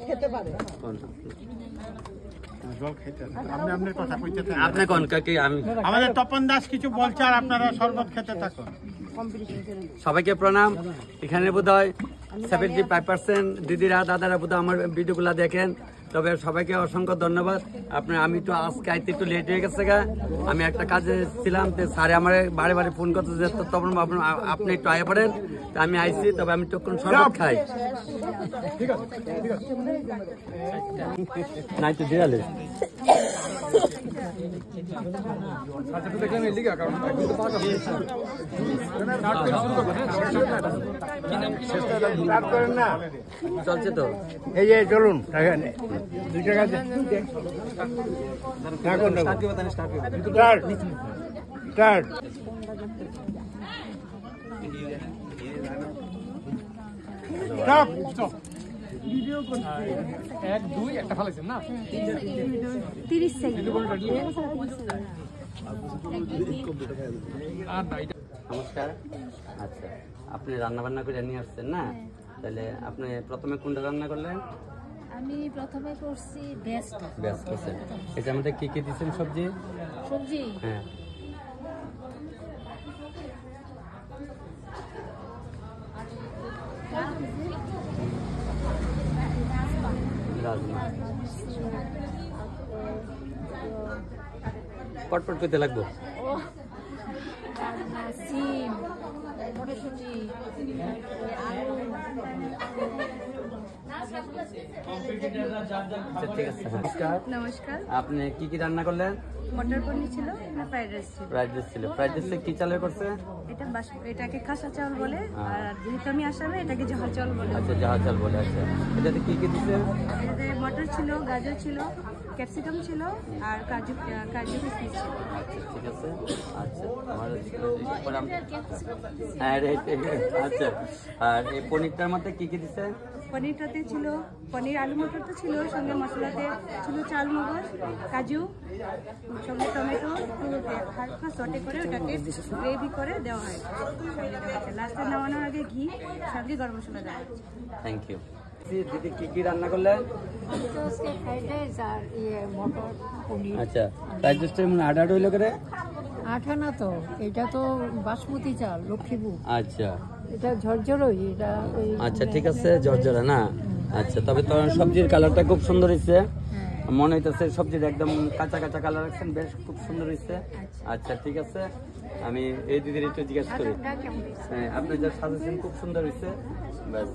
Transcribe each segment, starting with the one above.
খেতে পারে। আপনি কোন কাকি আমি আমাদের তপন দাস কিছু বলছে আর আপনারা শরবত খেতে থাকুন। সবাইকে প্রণাম। এখানে বোধহয় 75% দিদিরা দাদারা বোধহয় আমার ভিডিওগুলো দেখেন। তবে সবাইকে অসংখ্য ধন্যবাদ। আমি তো আজকে আইতে একটু লেট হয়ে গেছে গা, আমি একটা কাজে ছিলাম, তো স্যারে আমার বারে বারে ফোন করতে যে তখন আপনি একটু আয়া পড়েন, তো আমি আইছি। তবে আমি তখন শরবত খাই নাই তো দিয়ালে চলছে তো। এই যে চলুন 2 টাকা স্টার্ট। 1 2 একটা ফালাইছেন না 30 সেকেন্ড। নমস্কার। আচ্ছা, আপনি রান্না বান্না করে নিয়ে আসছেন না? তাহলে আপনি প্রথমে কোনটা রান্না করলেন? আমি প্রথমে করছি বেস্ট। বেস্ট করছেন। এটার মধ্যে কি কি দিচ্ছেন সবজি? সবজি হ্যাঁ, রাজমা পটপট করতে লাগবো। সিম, মটরশুঁটি, আলু। ঠিক আছে, নমস্কার। নমস্কার। আপনি কি কি রান্না করলেন? মটর পনির ছিল, ফ্রাইড রাইস ছিল। ফ্রাইড রাইস ছিল। ফ্রাইড রাইসে কি চালের করছে? এটাকে খাসা চাল বলে, আর যেহেতু আমি আসামে এটাকে জহা চাল বলে। আচ্ছা, জহা চাল বলে। আচ্ছা, এটাতে কি কি দিচ্ছে? এটাতে মটর ছিল, গাজর ছিল, ক্যাপসিকাম ছিল, আর কাজু কিশমিশ ছিল। ঠিক আছে। আচ্ছা, আমার হ্যাঁ, আচ্ছা। আর এই পনিরটার মধ্যে কি কি দিচ্ছে? পনিরটাতে ছিল পনির, আলু মটর তো ছিল, সঙ্গে মশলাতে ছিল চাল মগজ, কাজু, সঙ্গে টমেটো হালকা সটে করে ওটাকে গ্রেভি করে দেওয়া হয়। লাস্টে নামানোর আগে ঘি, সঙ্গে গরম মশলা দেওয়া হচ্ছে। Thank you. দিদি কি কি রান্না করলেন? ফ্রাইড রাইস আর মটর পনির। আচ্ছা, ফ্রাইড রাইসটা মানে আটা হইলো করে? আঠা না তো, এটা তো বাসমতি চাল, লক্ষ্মীপুর। আচ্ছা, এটা ঝরঝরই, এটা আচ্ছা, ঠিক আছে, জর্জরা না? আচ্ছা, তবে তো সবজির কালারটা খুব সুন্দর হয়েছে। মনে হইতেছে সবজির একদম কাঁচা কাঁচা কালার রাখছেন, বেশ খুব সুন্দর হয়েছে। আচ্ছা, ঠিক আছে, আমি এই দিদির একটু জিজ্ঞাসা করি। হ্যাঁ, আপনি যা সাজেছেন খুব সুন্দর হয়েছে। ব্যাস।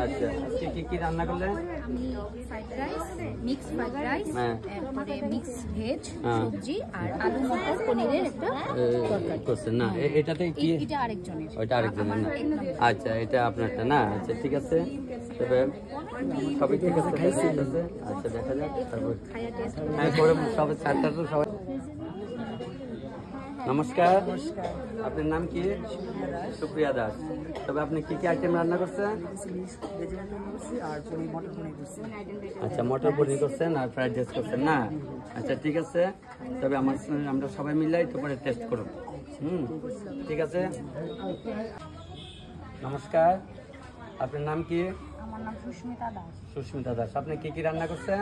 আচ্ছা, আজকে কি কি রান্না করলেন? আমি fried rice, mix fried rice, তারপরে মিক্স ভেজ সবজি আর আলু মটর পনিরের একটা তরকারি করছেন না? এটাতে কি? এটা আরেকজনের। ওইটা আরেকজনের না? আচ্ছা, এটা আপনারটা না? আচ্ছা, ঠিক আছে, তবে সবাই ঠিক আছে, দেখা যাচ্ছে। আচ্ছা, দেখা যাক তারপর। হ্যাঁ, পরে সবাই চারটা তো সবাই। নমস্কার, আপনার নাম কি? সুপ্রিয়া দাস। তবে আপনি কি কি আইটেম রান্না করছেন? আচ্ছা, মটর পনির করছেন আর ফ্রাইড রাইস করছেন না? আচ্ছা, ঠিক আছে, তবে আমরা সবাই মিলাই তো পরে টেস্ট করুন। ঠিক আছে। নমস্কার, আপনার নাম কি? আমার নাম সুস্মিতা দাস। সুস্মিতা দাস। আপনি কি কি রান্না করছেন?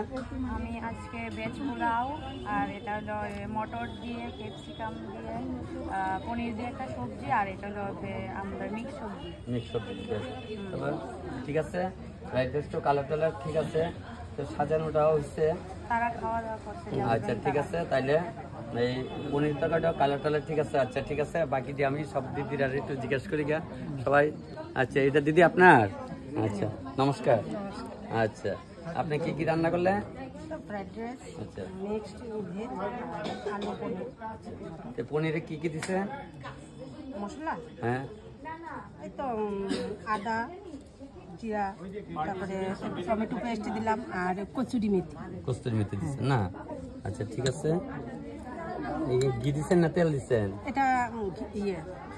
আমি আজকে ভেজ পোলাও, আর এটা হলো মটর দিয়ে, ক্যাপসিকাম দিয়ে, পনির দিয়ে একটা সবজি, আর এটা হলো আমরা মিক্স সবজি। মিক্স সবজি। তবে ঠিক আছে, ফ্রাইড রাইস তো কালার টালার ঠিক আছে, তো সাজানোটাও হচ্ছে, তারা খাওয়া দাওয়া করছে। আচ্ছা, ঠিক আছে, তাইলে এই পনির তরকারিটাও কালার টালার ঠিক আছে। আচ্ছা, ঠিক আছে, বাকিটি আমি সব দিদিরা একটু জিজ্ঞেস করি গা সবাই। আচ্ছা, এটা দিদি আপনার? আচ্ছা, নমস্কার। আচ্ছা, আপনি কি কি রান্না করলেন? ফ্রাইড রাইস, আচ্ছা, মিক্সড ভেজ, আলু পনির। তো পনিরে কি কি দিছে মশলা? হ্যাঁ, এই তো আদা, জিরা, তারপরে টমেটো পেস্ট দিলাম, আর কচুরি মেথি। কস্তুরি মেথি দিচ্ছেন না? আচ্ছা, ঠিক আছে। ঘি দিচ্ছেন না তেল দিচ্ছেন? এটা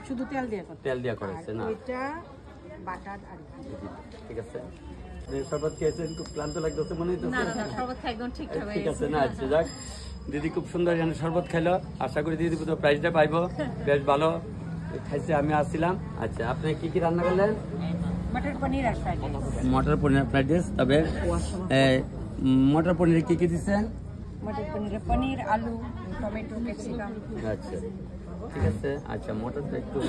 শুধু তেল দিয়ে করতে। তেল দিয়া করেছে না? এটা বাটার আর ঠিক আছে। শরবত খেয়েছেন, খুব ক্লান্ত লাগতেছে মনে হইতেছে? না, শরবত খাই একদম ঠিকঠাক হয়ে ঠিক আছে না? আচ্ছা, যাক, দিদি খুব সুন্দর এখানে শরবত খাইলো। আশা করি দিদি তো প্রাইজটা পাইবো, বেশ ভালো খাইছে। আমি আসছিলাম। আচ্ছা, আপনি কি কি রান্না করলেন? মটর পনির আর ফ্রাইড রাইস। মটর পনির ফ্রাইড রাইস। তবে মটর পনিরে কি কি দিচ্ছেন? মটর পনিরে পনির, আলু, টমেটো, ক্যাপসিকাম। আচ্ছা ঠিক আছে। আচ্ছা মটরটা একটু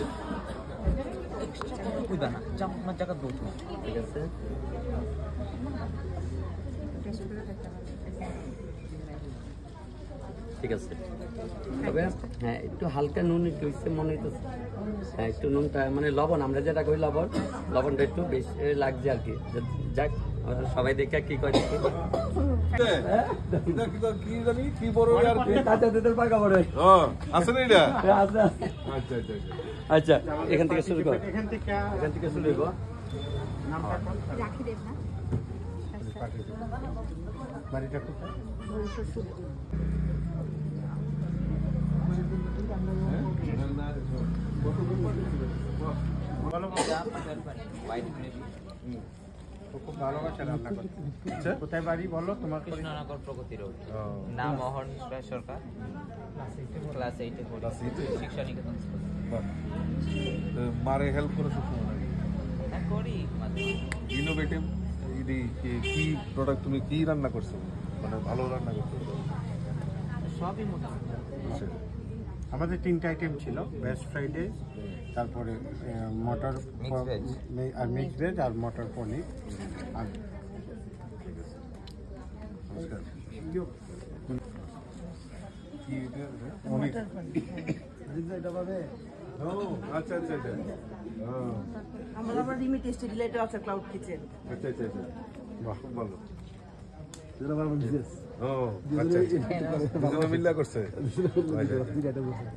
ঠিক আছে। ঠিক আছে। তবে হ্যাঁ একটু হালকা নুন একটু ইচ্ছে মনে হইতেছে। হ্যাঁ একটু নুনটা মানে লবণ, আমরা যেটা করি লবণটা একটু বেশি লাগছে আর কি। যাক সবাই দেখে কি করে দেখি। আচ্ছা এখান থেকে শুরু কর, এখান থেকে শুরু করবো। রাখি দেব না। বাড়িটা কোথায়? খুব ভালোবাসে রান্না করতে। কোথায় বাড়ি বলো তোমার? কৃষ্ণনগর প্রগতি রোড, নাম অহন সরকার, ক্লাস 8-এ পড়ি, শিক্ষা নিকেতন স্কুল। মারে হেল্প করে সবসময় নাকি? হ্যাঁ করি মাঝে মাঝে। ইনোভেটিভ কি প্রোডাক্ট তুমি কি রান্না করছো, মানে ভালো রান্না করছো? সবই মোটামুটি। আমাদের 3টা আইটেম ছিল, ভেজ ফ্রাইড রাইস, তারপরে মটর Mixed veg। আর মিক্সড ভেজ আর মটর পনির আর নমস্কার। কি এটা? অনেক ও আচ্ছা আচ্ছা আচ্ছা। হ্যাঁ আমরা আবার রিমিটেড রিলেটেড আছে ক্লাউড কিচেন। আচ্ছা আচ্ছা আচ্ছা, বাহ খুব ভালো। ও আচ্ছা দুজনে মিল্লা করছে।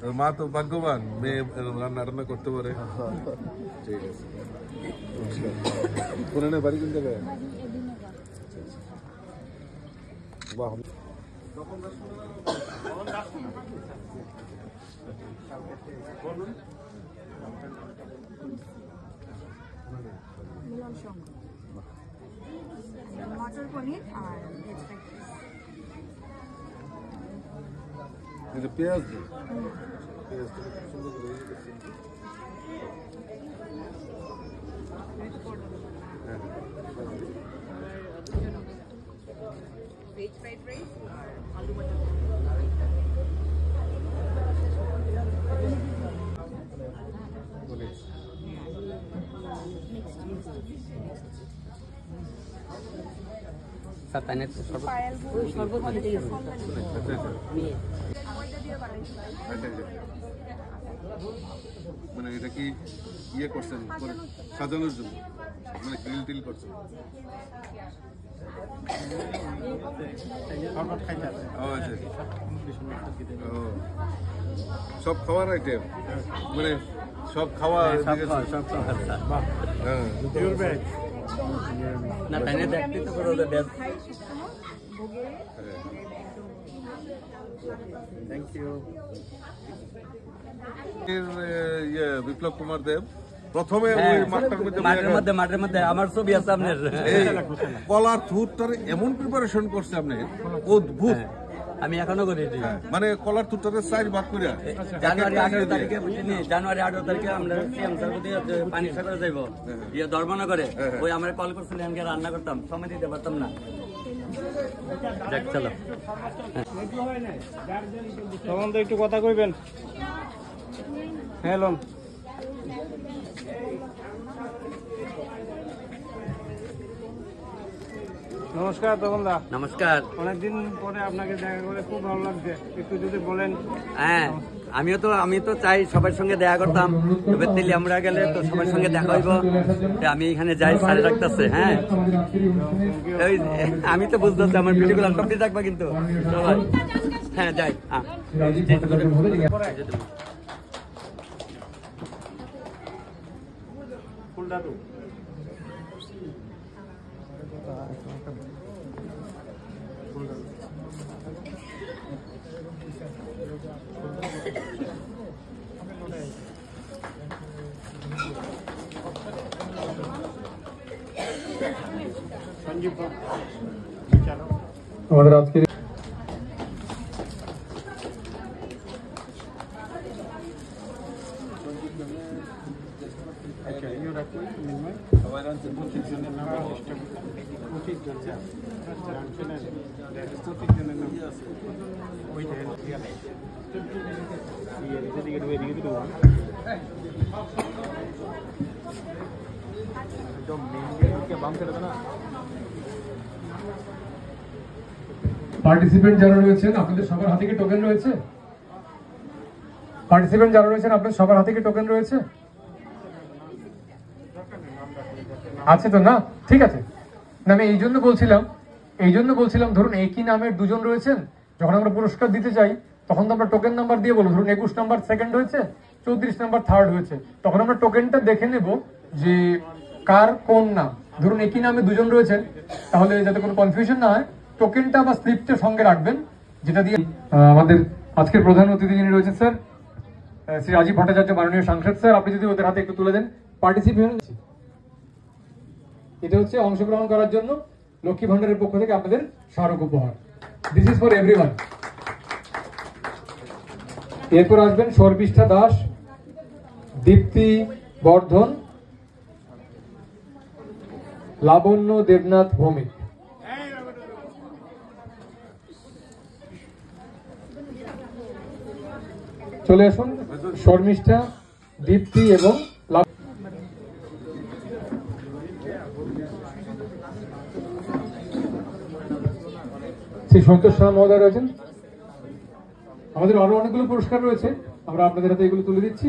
তোর মা তো ভাগ্যবান, মেয়ে রান্না টান্না করতে পারে। ঠিক আছে, নমস্কার। কোনে বাড়ি কোন জায়গায়? বাহ মটর পনির আর ভেজ ফ্রাইড রাইস। এটা পেঁয়াজ দিয়ে পেঁয়াজ দিয়ে খুব সুন্দর করে ইয়ে করছে। হ্যাঁ ভেজ ফ্রাইড রাইস আর আলু মটর। স্যার তাই না সর্ব শরবত খেতে গেছে। আচ্ছা আচ্ছা আচ্ছা আচ্ছা। মানে এটা কি ইয়ে করছেন পরে সাজানোর জন্য, মানে গ্রিল টিল করছেন? শরবত খাইতে আছে। ও আচ্ছা ও সব খাওয়ার আইটেম, মানে সব খাওয়া এদিকে আছে। হ্যাঁ পিওর ভেজ। না তাই না দেখতে তো করে ওদের দেশ। Thank you. ইয়ে বিপ্লব কুমার দেব প্রথমে ওই মাঠটার মধ্যে মাঠের মধ্যে আমার ছবি আছে আপনার। এই কলার থুরটার এমন প্রিপারেশন করছে আপনি, অদ্ভুত। আমি এখনো করি এটি। মানে কলার থুরটারে 4 ভাগ করে জানুয়ারি 18 তারিখে বুঝিনি, জানুয়ারি 18 তারিখে আমরা সিএম স্যার পানি সাগরে যাইব ইয়ে ধর্মনা করে। ওই আমার কল করছিলেন, আমি রান্না করতাম, সময় দিতে পারতাম না। দেখ চলো তখন তো একটু কথা কইবেন। হ্যালো নমস্কার তখন দা। নমস্কার। অনেকদিন পরে আপনাকে দেখা করে খুব ভালো লাগছে, একটু যদি বলেন। হ্যাঁ আমি তো চাই সবার সঙ্গে দেখা করতাম, তবে তেলি আমরা গেলে তো সবার সঙ্গে দেখা হইব। আমি এখানে যাই, সারে রাখতেছে। হ্যাঁ ওই আমি তো বুঝতেছি আমার ভিডিওগুলো কমপ্লিট রাখবা কিন্তু সবাই। হ্যাঁ যাই। ফুলটা তো সঞ্জীব চলো আমাদের আজকে আচ্ছা ইউ রাখুন। সবাই পার্টিসিপেন্ট যারা রয়েছেন আপনাদের সবার হাতে কি টোকেন রয়েছে? পার্টিসিপেন্ট যারা রয়েছেন আপনাদের সবার হাতে কি টোকেন রয়েছে? আছে তো না? ঠিক আছে না, আমি এই জন্য বলছিলাম ধরুন একই নামের দুজন রয়েছেন, যখন আমরা পুরস্কার দিতে চাই তখন তো আমরা টোকেন নাম্বার দিয়ে বলবো ধরুন 21 নাম্বার সেকেন্ড হয়েছে, 34 নাম্বার থার্ড হয়েছে, তখন আমরা টোকেনটা দেখে নেব যে কার কোন নাম। ধরুন একই নামে দুজন রয়েছেন, তাহলে যাতে কোনো কনফিউশন না হয় টোকেনটা বা স্লিপটা সঙ্গে রাখবেন, যেটা দিয়ে আমাদের আজকের প্রধান অতিথি যিনি রয়েছেন স্যার শ্রী রাজীব ভট্টাচার্য মাননীয় সাংসদ স্যার, আপনি যদি ওদের হাতে একটু তুলে দেন। পার্টিসিপেন্ট এটা হচ্ছে অংশগ্রহণ করার জন্য লক্ষ্মী ভান্ডারের পক্ষ থেকে আপনাদের স্মারক উপহার। This is for everyone. এরপর আসবেন শর্মিষ্ঠা দাস, দীপ্তি বর্ধন, লাবণ্য দেবনাথ ভৌমিক। চলে আসুন শর্মিষ্ঠা, দীপ্তি এবং শ্রী সন্তোষ শাহ মহোদয় রয়েছেন। আমাদের আরো অনেকগুলো পুরস্কার রয়েছে, আমরা আপনাদের হাতে এগুলো তুলে দিচ্ছি।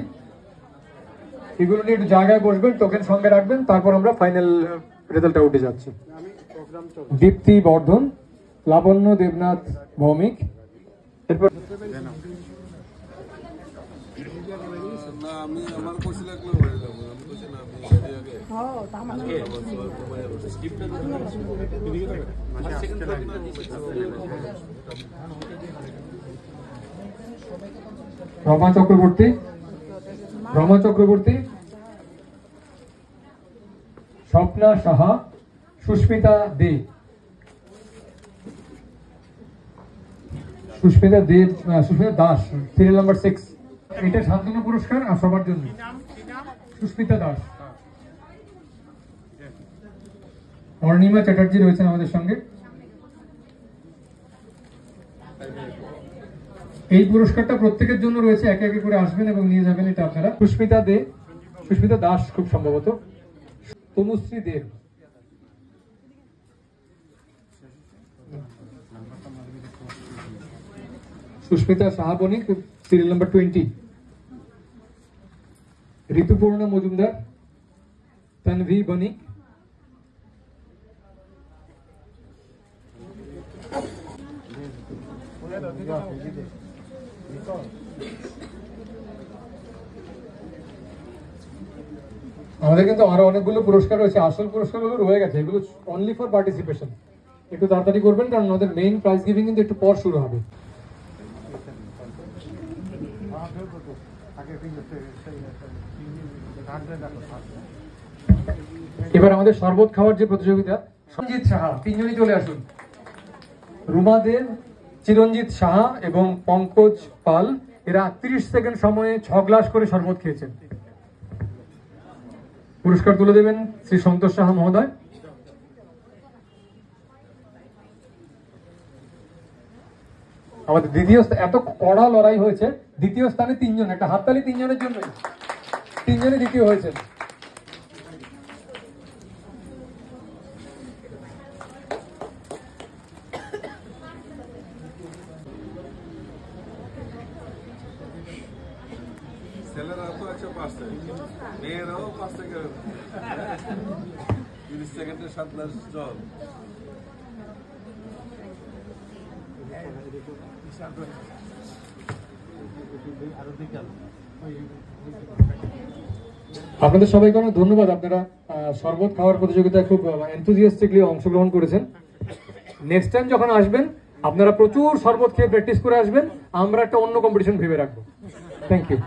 এগুলো নিয়ে একটু জায়গায় বসবেন, টোকেন সঙ্গে রাখবেন, তারপর আমরা ফাইনাল রেজাল্টটা উঠে যাচ্ছি। দীপ্তি বর্ধন, লাবণ্য দেবনাথ ভৌমিক, এরপর না আমি আমার কোর্স লাগলে হয়ে যাবো, আমি বলছি না রমা চক্রবর্তী, স্বপ্না সাহা, সুস্মিতা দে, সুস্মিতা দাস, সিরিয়াল নাম্বার 6। এটা শান্তনু পুরস্কার আর সবার জন্য। সুস্মিতা দাস, অর্ণিমা চ্যাটার্জি রয়েছেন আমাদের সঙ্গে। এই পুরস্কারটা প্রত্যেকের জন্য রয়েছে, একে একে করে আসবেন এবং নিয়ে যাবেন এটা আপনারা। সুস্মিতা দাস খুব সম্ভবত, তনুশ্রী দেব, সুস্মিতা সাহা বণিক, সিরিয়াল নাম্বার 20। ঋতুপূর্ণা মজুমদার, তনভি বণিক, আমাদের কিন্তু আরো অনেকগুলো পুরস্কার রয়েছে। আসল পুরস্কারগুলো রয়ে গেছে, এগুলো অনলি ফর পার্টিসিপেশন। একটু তাড়াতাড়ি করবেন, কারণ আমাদের মেইন প্রাইজ গিভিং কিন্তু একটু পর শুরু হবে। এবার আমাদের শরবত খাওয়ার যে প্রতিযোগিতা, সঞ্জিত সাহা, তিনজনই চলে আসুন। রুমা দেব, চিরঞ্জিত সাহা এবং পঙ্কজ পাল, এরা 30 সেকেন্ড সময়ে 6 গ্লাস করে শরবত খেয়েছেন। পুরস্কার তুলে দেবেন শ্রী সন্তোষ সাহা মহোদয়। আমাদের দ্বিতীয়, এত কড়া লড়াই হয়েছে, দ্বিতীয় স্থানে 3 জন, একটা হাততালি 3 জনের জন্য, 3 জনই দ্বিতীয় হয়েছে। ছেলেরা তো আছে 5 থেকে, মেয়েরাও 5 থেকে 30 সেকেন্ডে 7 গ্লাস জল। আপনাদের সবাইকে অনেক ধন্যবাদ, আপনারা শরবত খাওয়ার প্রতিযোগিতায় খুব এনথুজিয়াস্টিকলি অংশগ্রহণ করেছেন। নেক্সট টাইম যখন আসবেন আপনারা প্রচুর শরবত খেয়ে প্র্যাকটিস করে আসবেন, আমরা একটা অন্য কম্পিটিশন ভেবে রাখবো। Thank you.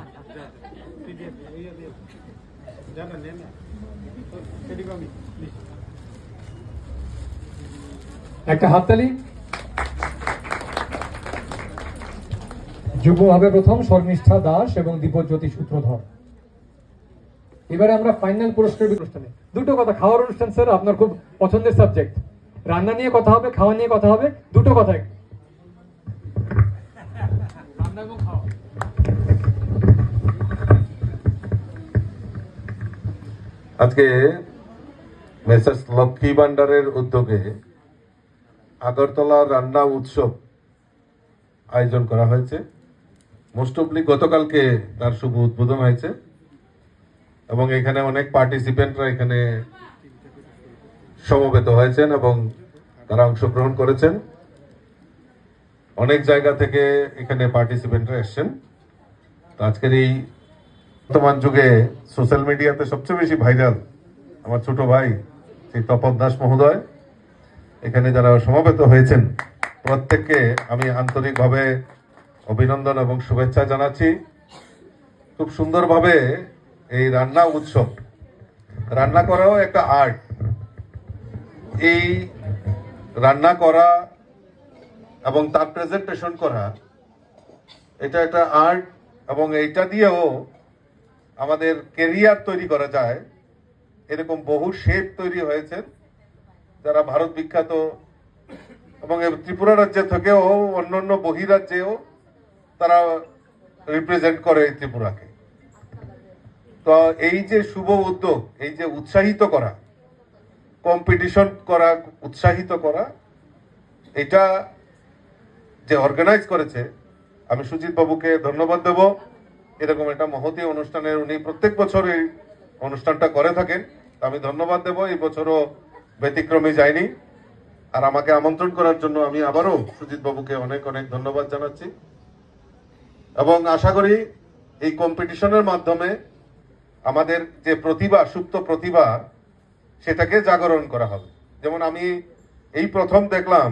একটা হাততালি। যুব হবে প্রথম শর্মিষ্ঠা দাস এবং দীপজ্যোতি সূত্রধর। এবারে আমরা ফাইনাল পুরস্কার অনুষ্ঠানে দুটো কথা, খাওয়ার অনুষ্ঠান স্যার আপনার খুব পছন্দের সাবজেক্ট, রান্না নিয়ে কথা হবে, খাওয়া নিয়ে কথা হবে, দুটো কথাই। রান্না এবং খাওয়া। আজকে মেসার্স লক্ষ্মী ভান্ডারের উদ্যোগে আগরতলা রান্না উৎসব আয়োজন করা হয়েছে। মোস্ট অফলি গতকালকে তার শুভ উদ্বোধন হয়েছে এবং এখানে অনেক পার্টিসিপেন্টরা এখানে সমবেত হয়েছেন এবং তারা অংশগ্রহণ করেছেন। অনেক জায়গা থেকে এখানে পার্টিসিপেন্টরা এসছেন। তো আজকের এই বর্তমান যুগে সোশ্যাল মিডিয়াতে সবচেয়ে বেশি ভাইরাল আমার ছোট ভাই সেই তপন দাস মহোদয়, এখানে যারা সমবেত হয়েছেন প্রত্যেককে আমি আন্তরিকভাবে অভিনন্দন এবং শুভেচ্ছা জানাচ্ছি। খুব সুন্দরভাবে এই রান্না উৎসব, রান্না করাও একটা আর্ট। এই রান্না করা এবং তার প্রেজেন্টেশন করা এটা একটা আর্ট এবং এইটা দিয়েও আমাদের কেরিয়ার তৈরি করা যায়। এরকম বহু শেফ তৈরি হয়েছে যারা ভারত বিখ্যাত এবং ত্রিপুরা রাজ্য থেকেও অন্যান্য বহিরাজ্যেও তারা রিপ্রেজেন্ট করে ত্রিপুরাকে। তো এই যে শুভ উদ্যোগ, এই যে উৎসাহিত করা, কম্পিটিশন করা, উৎসাহিত করা, এটা যে অর্গানাইজ করেছে আমি সুজিত বাবুকে ধন্যবাদ দেব। এরকম একটা মহতী অনুষ্ঠানের উনি প্রত্যেক বছর এই অনুষ্ঠানটা করে থাকেন, আমি ধন্যবাদ দেব। এই বছরও ব্যতিক্রমে যায়নি। আর আমাকে আমন্ত্রণ করার জন্য আমি আবারও সুজিত বাবুকে অনেক অনেক ধন্যবাদ জানাচ্ছি এবং আশা করি এই কম্পিটিশনের মাধ্যমে আমাদের যে প্রতিভা, সুপ্ত প্রতিভা, সেটাকে জাগরণ করা হবে। যেমন আমি এই প্রথম দেখলাম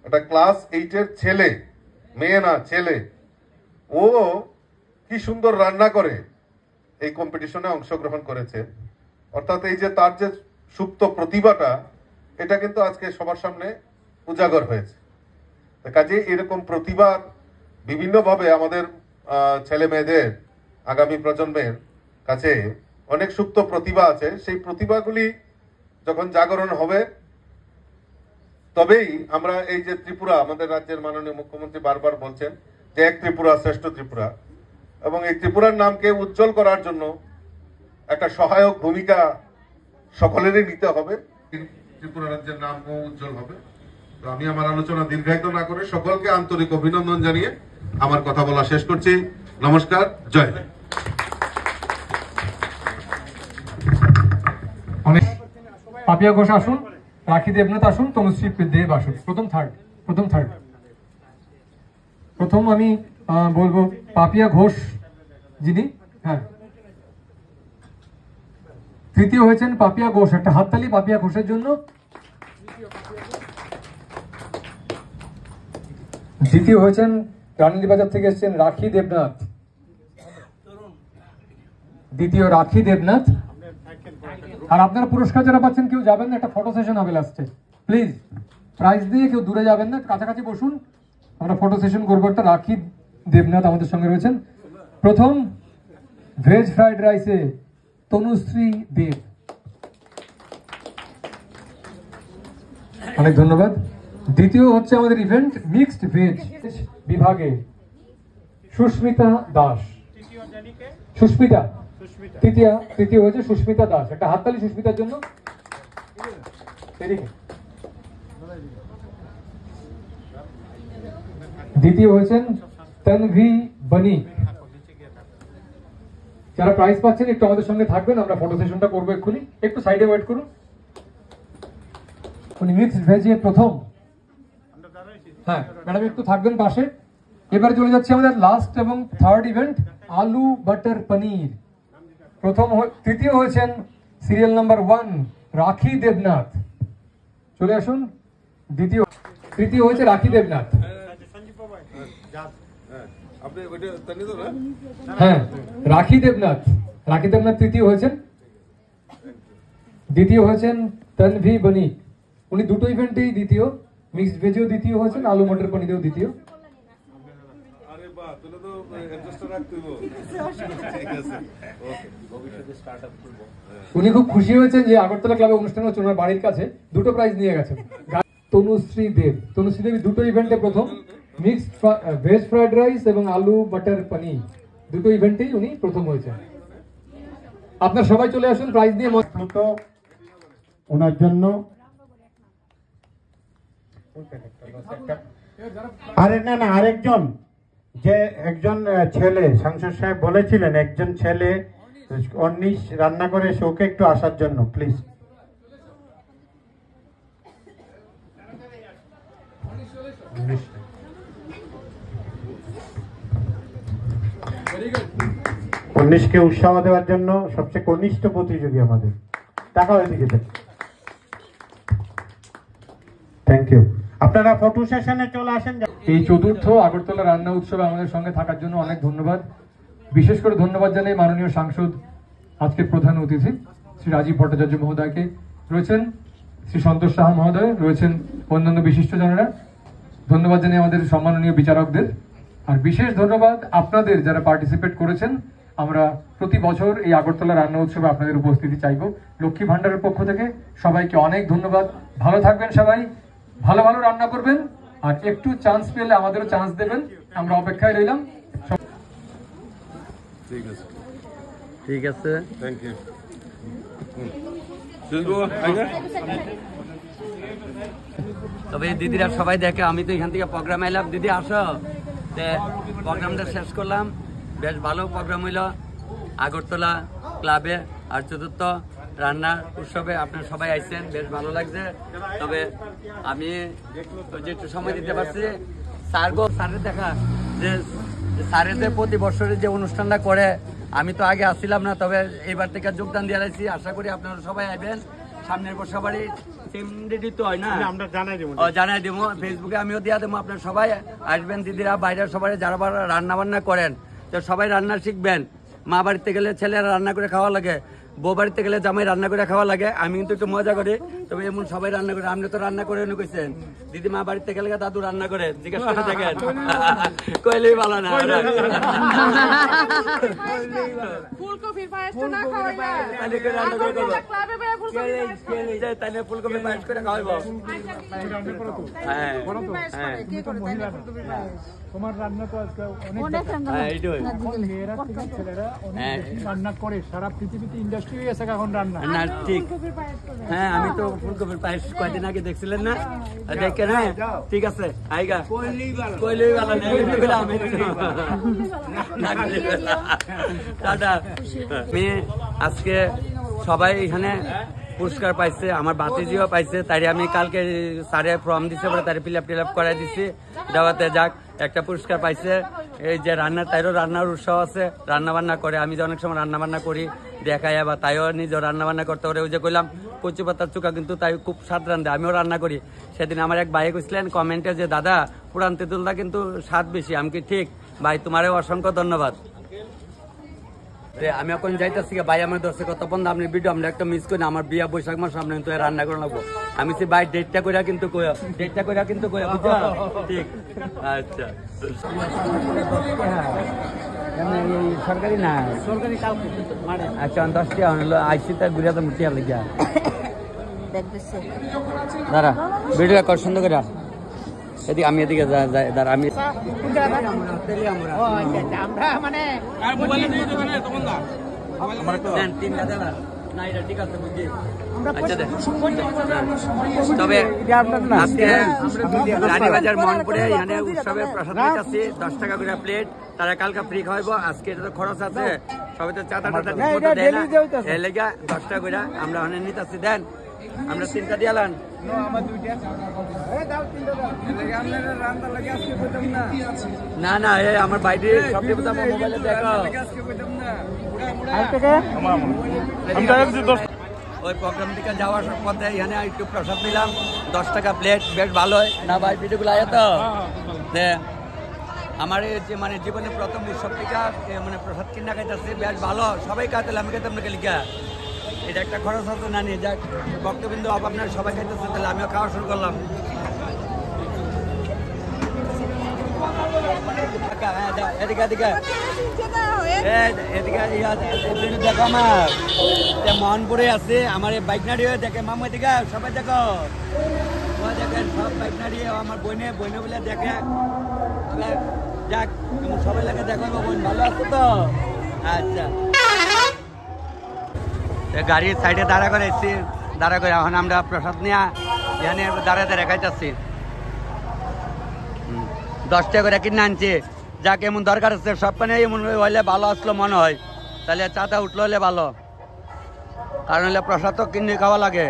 একটা ক্লাস 8-এর ছেলে, মেয়ে না ছেলে, ও কি সুন্দর রান্না করে এই কম্পিটিশনে অংশগ্রহণ করেছে। অর্থাৎ এই যে তার যে সুপ্ত প্রতিভাটা, এটা কিন্তু আজকে সবার সামনে উজাগর হয়েছে। কাজে এরকম প্রতিভা বিভিন্নভাবে আমাদের ছেলে মেয়েদের, আগামী প্রজন্মের কাছে অনেক সুপ্ত প্রতিভা আছে। সেই প্রতিভাগুলি যখন জাগরণ হবে তবেই আমরা এই যে ত্রিপুরা, আমাদের রাজ্যের মাননীয় মুখ্যমন্ত্রী বারবার বলছেন যে এক ত্রিপুরা শ্রেষ্ঠ ত্রিপুরা, এবং এই ত্রিপুরার নামকে উজ্জ্বল করার জন্য একটা সহায়ক ভূমিকা সকলেরই নিতে হবে। ত্রিপুরা রাজ্যের নামও উজ্জ্বল হবে। তো আমি আমার আলোচনা দীর্ঘায়িত না করে সকলকে আন্তরিক অভিনন্দন জানিয়ে আমার কথা বলা শেষ করছি। নমস্কার, জয় হিন্দ। পাপিয়া ঘোষ আসুন, রাখি দেবনাথ আসুন, তনুশ্রী দেব আসুন। প্রথম আমি বলবো পাপিয়া ঘোষ যিনি, হ্যাঁ, তৃতীয় হয়েছেন পাপিয়া ঘোষ। একটা হাততালি পাপিয়া ঘোষের জন্য। দ্বিতীয় হয়েছেন রানীবাজার থেকে এসেছেন রাখি দেবনাথ, দ্বিতীয় রাখি দেবনাথ। আর আপনারা পুরস্কার যারা পাচ্ছেন কেউ যাবেন না, একটা ফটো সেশন হবে লাস্টে, প্লিজ। প্রাইজ দিয়ে কেউ দূরে যাবেন না, কাছাকাছি বসুন, আমরা ফটো সেশন করবো একটা। রাখি দেবনাথ আমাদের সঙ্গে রয়েছেন। প্রথম ভেজ ফ্রাইড রাইসে তনুশ্রী দেব, অনেক ধন্যবাদ। দ্বিতীয় হচ্ছে আমাদের ইভেন্ট মিক্সড ভেজ বিভাগে সুস্মিতা দাস, সুস্মিতা। তৃতীয় হচ্ছে সুস্মিতা দাস, একটা হাততালি সুস্মিতার জন্য। দ্বিতীয় হয়েছেন তনভি বণিক। যারা প্রাইজ পাচ্ছেন একটু আমাদের সঙ্গে থাকবেন, আমরা ফটো সেশনটা করবো এক্ষুনি, একটু সাইডে ওয়েট করুন। উনি মিক্সড ভেজে প্রথম, হ্যাঁ ম্যাডাম একটু থাকবেন পাশে। এবার চলে যাচ্ছে আমাদের লাস্ট এবং থার্ড ইভেন্ট, আলু বাটার পনির। তৃতীয় হয়েছেন সিরিয়াল নাম্বার 1 রাখি দেবনাথ, চলে আসুন। তৃতীয় হয়েছে রাখি দেবনাথ, হ্যাঁ রাখি দেবনাথ তৃতীয় হয়েছেন। দ্বিতীয় হয়েছেন তনভি বণিক, উনি দুটো ইভেন্টেই দ্বিতীয়, মিক্সড ভেজেও দ্বিতীয় হয়েছেন, আলু মটর পনিরেও দ্বিতীয়। উনি খুব খুশি হয়েছেন যে আগরতলা ক্লাবে অনুষ্ঠান হচ্ছে ওনার বাড়ির কাছে, দুটো প্রাইজ নিয়ে গেছেন। তনুশ্রী দেব। তনুশ্রী দেবী দুটো ইভেন্টে প্রথম, মিক্সড ভেজ ফ্রাইড রাইস এবং আলু বাটার পনির দুটো ইভেন্টেই উনি প্রথম হয়েছেন। আপনার সবাই চলে আসুন প্রাইজ দিয়ে। তো ওনার জন্য আরেকজন যে একজন ছেলে সাংসদ সাহেব বলেছিলেন একজন ছেলে 19 রান্না করে ওকে একটু আসার জন্য প্লিজ। কে উৎসাহ দেওয়ার জন্য সবচেয়ে কনিষ্ঠ প্রতিযোগী আমাদের টাকা ওইদিকে দেন। Thank you. আপনারা ফটো সেশনে চলে আসেন। এই চতুর্থ আগরতলা রান্না উৎসবে আমাদের সঙ্গে থাকার জন্য অনেক ধন্যবাদ। বিশেষ করে ধন্যবাদ জানাই মাননীয় সাংসদ আজকের প্রধান অতিথি শ্রী রাজীব ভট্টাচার্য মহোদয়কে, রয়েছেন শ্রী সন্তোষ সাহা মহোদয়, রয়েছেন অন্যান্য বিশিষ্টজনেরা। ধন্যবাদ জানাই আমাদের সম্মাননীয় বিচারকদের, আর বিশেষ ধন্যবাদ আপনাদের যারা পার্টিসিপেট করেছেন। আমরা প্রতি বছর এই আগরতলা রান্না উৎসবে আপনাদের উপস্থিতি চাইব। লক্ষ্মী ভান্ডারের পক্ষ থেকে সবাইকে অনেক ধন্যবাদ। ভালো থাকবেন সবাই, ভালো ভালো রান্না করবেন, আর একটু চান্স পেলে আমাদেরও চান্স দেবেন। আমরা অপেক্ষায় রইলাম। ঠিক আছে, ঠিক আছে, থ্যাংক ইউ। তবে দিদিরা সবাই দেখে, আমি তো এখান থেকে প্রোগ্রাম এলাম। দিদি আসো, প্রোগ্রামটা শেষ করলাম, বেশ ভালো প্রোগ্রাম হইল আগরতলা ক্লাবে। আর চতুর্থ রান্না উৎসবে আপনারা সবাই আইছেন, বেশ ভালো লাগছে। তবে আমি যে একটু সময় দিতে পারছি স্যারের দেখা, যে স্যারের যে প্রতি বছরের যে অনুষ্ঠানটা করে, আমি তো আগে আসছিলাম না, তবে এবার থেকে যোগদান দিয়ে রাখছি। আশা করি আপনারা সবাই আসবেন। সামনের বছর সবারই টিম রেডি তো হয় না, আমরা জানাই দেবো ফেসবুকে, আমিও দিয়ে দেবো। আপনারা সবাই আসবেন, দিদিরা বাইরের সবাই যারা রান্না বান্না করেন তো সবাই রান্না শিখবেন। মা বাড়িতে গেলে ছেলেরা রান্না করে খাওয়া লাগে, বউ বাড়িতে গেলে জামাই রান্না করে খাওয়া লাগে। আমি কিন্তু একটু মজা করি, তবে এমন সবাই রান্না করে। আপনি তো রান্না করে কইছেন, দিদি মা বাড়িতে গেলে দাদু রান্না করে, জিজ্ঞেস করে দেখেন, কইলেই ভালো না। ফুলকপির পায়েস তো না খাওয়াইলা, তাহলে ফুলকপি পায়েস করে খাওয়াইব। তোমার রান্না তো আজকে অনেক ছেলেরা রান্না করে, সারা পৃথিবীতে ইন্ডাস্ট্রি হয়ে গেছে এখন রান্না। না ঠিক, হ্যাঁ আমি তো ফুলকপির পায়েস কয়েকদিন আগে দেখছিলেন না, দেখেন। হ্যাঁ ঠিক আছে, আইগা কইলেই ভালো না। আমি আজকে সবাই এখানে পুরস্কার পাইছে, আমার বাতিজিও পাইছে, তাই আমি কালকে স্যারে ফর্ম দিছে বলে তার ফিল আপ করাই দিছি। দেওয়াতে যাক একটা পুরস্কার পাইছে। এই যে রান্নার, তাইরও রান্নার উৎসাহ আছে, রান্না বান্না করে। আমি যে অনেক সময় রান্না বান্না করি দেখাই, আবার তাইও নিজেও রান্না বান্না করতে পারে। ওই যে কইলাম কচু পাতার চুকা কিন্তু তাই খুব স্বাদ রান্ধে, আমিও রান্না করি। সেদিন আমার এক ভাই কইছিলেন কমেন্টে যে দাদা পুরান তেঁতুলটা কিন্তু স্বাদ বেশি। আমি কি ঠিক ভাই, তোমারও অসংখ্য ধন্যবাদ। আমি এখন যাইতেছি ভাই, আমার দর্শক কত বন্ধু আপনি ভিডিও আমরা একটা মিস করি। আমার বিয়া বৈশাখ মাস সামনে তো রান্না করে নেবো। আমি সে ভাই ডেটটা করে কিন্তু বুঝছো? ঠিক আচ্ছা, সরকারি না সরকারি আচ্ছা 10 টাকা হলো আইসি তার ঘুরে তো মুটিয়া লেগে দাঁড়া ভিডিও কর সুন্দর করে। এদিকে আমি এদিকে দাঁড়া, আমি তবে আজকে রানীবাজার মোহনপুরে এখানে উৎসবে প্রসাদ দিতেছি 10 টাকা করে প্লেট। তারা কালকে ফ্রি খাওয়াবো, আজকে এটা তো খরচ আছে, সবাই তো চাঁদা টাদা দেয় না, এই লেগে 10 টাকা করে আমরা অনেক নিতেছি। দেন আমরা 3টা দিয়ালাম না না, এই আমার বাইরে মোবাইলে দেখো। ওই প্রোগ্রাম থেকে যাওয়ার পথে এখানে একটু প্রসাদ নিলাম, 10 টাকা প্লেট, বেশ ভালো হয় না ভাই? ভিডিওগুলো আয় তো আমার যে মানে জীবনে প্রথম উৎসব থেকে মানে প্রসাদ কিনা খাইতেছি, বেশ ভালো। সবাই খাইতে, আমি খাইতাম না লিখা, এটা একটা খরচ আছে না নিয়ে যাক। ভক্তবিন্দু আপনার সবাই খাইতেছে, তাহলে আমিও খাওয়া শুরু করলাম। এদিকে এদিকে এদিকে দেখো, আমার মোহনপুরে আছে আমার এই বাইক নাড়ি হয়ে দেখে মামু, এদিকে সবাই দেখো, দেখো দেখেন সব পাইকারি আমার বইনে বলে দেখে যাক সবাই লাগে দেখো বোন ভালো আছো তো আচ্ছা গাড়ির সাইডে দাঁড়া করে এসছি দাঁড়া করে এখন আমরা প্রসাদ নিয়ে এখানে দাঁড়াতে রেখাইতেছি 10 টাকা করে কিনে আনছি যাকে এমন দরকার আছে সবখানে এমন হইলে ভালো আসলো মনে হয় তাহলে চাঁদা উঠলো হলে ভালো কারণ হলে প্রসাদ তো কিনে খাওয়া লাগে